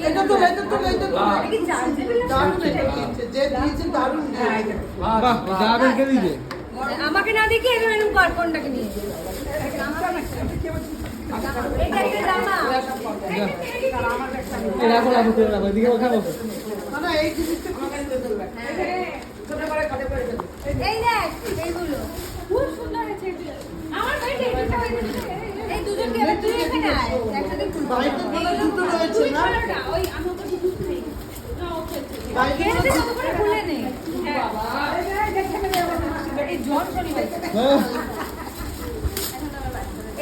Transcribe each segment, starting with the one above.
এটা তো কি চার্জেবল দারুণ যে দিয়েছে দারুণ বাহ যা বের দিয়েছে আমাকে না দেখে এরকম কর কোনটাকে নিয়ে এটা একটা জামা এই রাখো রাখো করে রাখো এদিকে খাবো না এই জিনিসটা খুব সুন্দর ছোট করে কাটে করে এই দেখ এইগুলো খুব সুন্দর আছে আমার ভাইটা এটা হয়েছে এই দুজনকে এবার তুই এখানে আয় একসাথে খুলবো বাইরে দুটো রয়েছে না ওই আমি ওকে দুধ খাই না ওকে বাইরে কত করে খুলে নে বাবা এই জ্বর শরীর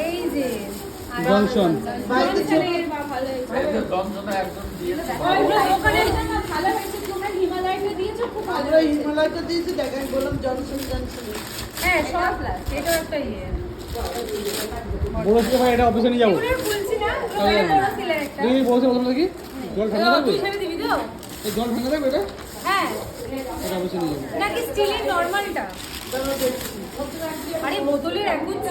এই যে জনসন বাইরে চলে ভালো এই যে দমদমে একদম দিয়েছে ওখানে ভালো হয়েছে তোমরা হিমালয়টা দিয়েছো খুব ভালো আমরা হিমালয়টা দিয়েছি দেখেন বললাম জনসন হ্যাঁ সব প্লাস এটা একটা ইয়ে বলেছিল ভাই এটা অফিসে নিয়ে যাবো ওরে বলছি না ওখানে বড় ছিল একটা তুই বলছে বলছো কি জল ঠান্ডা থাকবে তুই ছেড়ে দিবি তো এই জল ঠান্ডা থাকবে এটা হ্যাঁ এটা অফিসে নিয়ে যাবো নাকি স্টিলের নরমালটা আরে বোতলের এক গুচ্ছ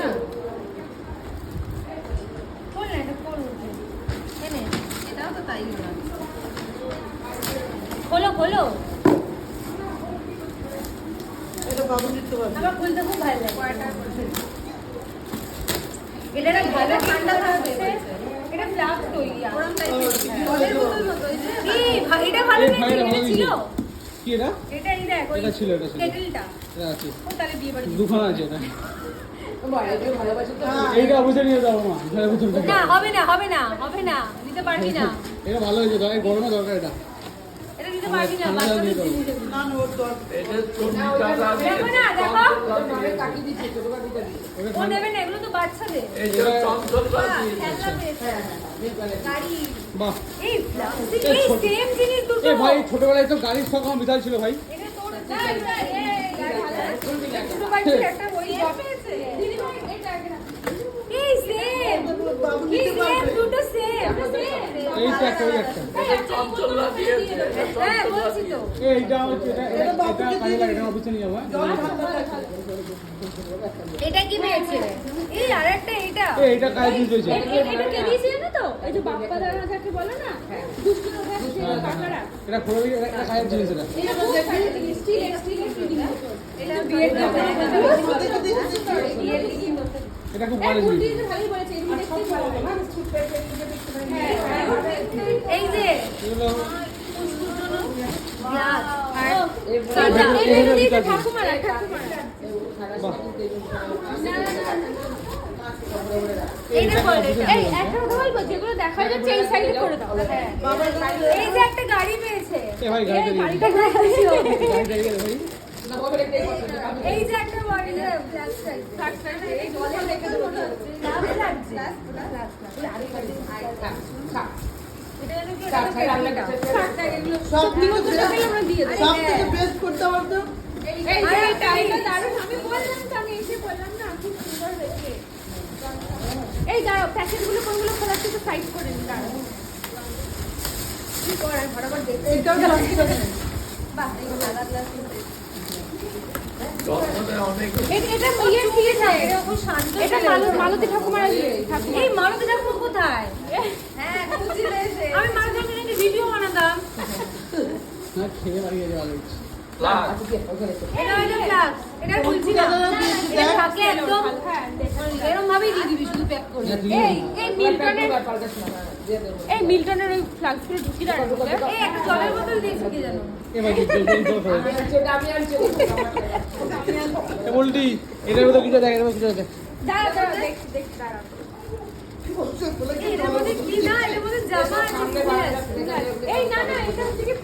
খোল না এটা খোল এনে এটাও তো তাই হলো খোলো খোলো এটা বাবু নিতে পারবে আমার খুলতে খুব ভালো লাগে এটা না ভালো ঠান্ডা থাকবে এটা ফ্লাস্ক তৈরি ওরম টাইপের বোতল মতো এটা ভালো এই ভাই, না ভালো ছিল কি এটা এটাই দেখ ওই এটা ছিল, এটা ছিল। কেটেলটা এটা আছে ও তাহলে বিয়ে বাড়ি দুখানা আছে এটা ভালোবাসে তো এইটা অফিসে নিয়ে যাবো মা ঘরে ভিতর থেকে না হবে না হবে না হবে না নিতে পারবি না এটা ভালো হয়েছে তাই গরমে দরকার এটা এটা নিতে পারবি না ঠান্ডা বাচ্চাদের নিয়ে যাবো। জিনিস এগুলো। না ওর দর এটা 40 টাকা দিয়ে দেখো না দেখো কাকি দিচ্ছে ছোট কাকি দিচ্ছে ওটা ও নেবে না এগুলো তো বাচ্চাদের এই যে চঞ্চল হ্যাঁ, দিয়ে খেলনা পেয়েছে। গাড়ি বাহ এই প্লাস্টিক এই এই ছোট- সেম জিনিস দুটো এ ভাই ছোটবেলায় তো গাড়ির শখ আমার বিশাল ছিল ভাই এটা তোর গাড়ি এই গাড়ি ভালো ছোট বাইকের একটা ওই পেয়েছে দিদি ভাই এটা একটা এই সেম বাবু কি নিতে সেম পারবে দুটো সেম এইটা একটা ওই একটা চঞ্চল দিয়ে হ্যাঁ বলছি তো এইটা হচ্ছে এটা কাজে লাগে এটা অফিসে নিয়ে যাবো হ্যাঁ? এটা কি পেয়েছে এই আরেকটা এটা এইটা কাজ দিয়েছে এটা কে দিয়েছে জানো তো এই যে বাপ্পা দাদা যাকে বলে না দুষ্টু দাদা ছিল কাকারা এটা খুলে দিয়ে এটা কাজের জিনিস এটা এটা খুব স্টিল এটা বিয়ের বিয়ের এটা খুব ভালো জিনিস ভালোই বলেছে এরকম দেখতে এই যে এগুলো গ্লাস এইটা ঠাকুমারা বাহ এইটা করে এই একটা কথা বলবো যেগুলো দেখা যাচ্ছে এই সাইডে করে দাও হ্যাঁ এই যে একটা গাড়ি পেয়েছে এ ভাই গাড়িটা দিয়ে গাড়িটা ঘুরছিল গাড়িটা দিয়ে ভাই এই যে একটা বডি ব্ল্যাক সাইড এই জলে রেখে দেবো সব থেকে বেস্ট করতে পারতো এই দাঁড়াও প্যাকেটগুলো কোনগুলো খোলার থেকে সাইড করে নি দাঁড়াও কি করার বরাবর দেখতে এটাও লাগছে বাহ এই সাদা গ্লাস দমদমে অনেক এটা ইয়ে দিয়ে যায় এটা খুব শান্ত এটা মালতী ঠাকুমার এই মালতী ঠাকুমা কোথায় হ্যাঁ খুঁজি রয়েছে আমি মালতী ঠাকুমার একটা ভিডিও বানাতাম না খেয়ে বাড়ি গেছে ভালো হচ্ছে লাখ এটা হলো ফ্লাক্স এটা খুলছি না এটা থাকে একদম এরকম ভাবেই দিয়ে দিবি শুধু প্যাক করে এই মিল্টনের ওই ফ্লাক্সগুলো ঢুকি দাঁড়ানো এই একটা জলের বোতল দিয়েছে কি জানো এ ভাই এ বলটি এটার মধ্যে কিছু দেখ এটার মধ্যে কিছু দেখ দাঁড়া দেখ দাঁড়া এর মধ্যে কি না এর মধ্যে জামা আছে এই না না এটা হচ্ছে কি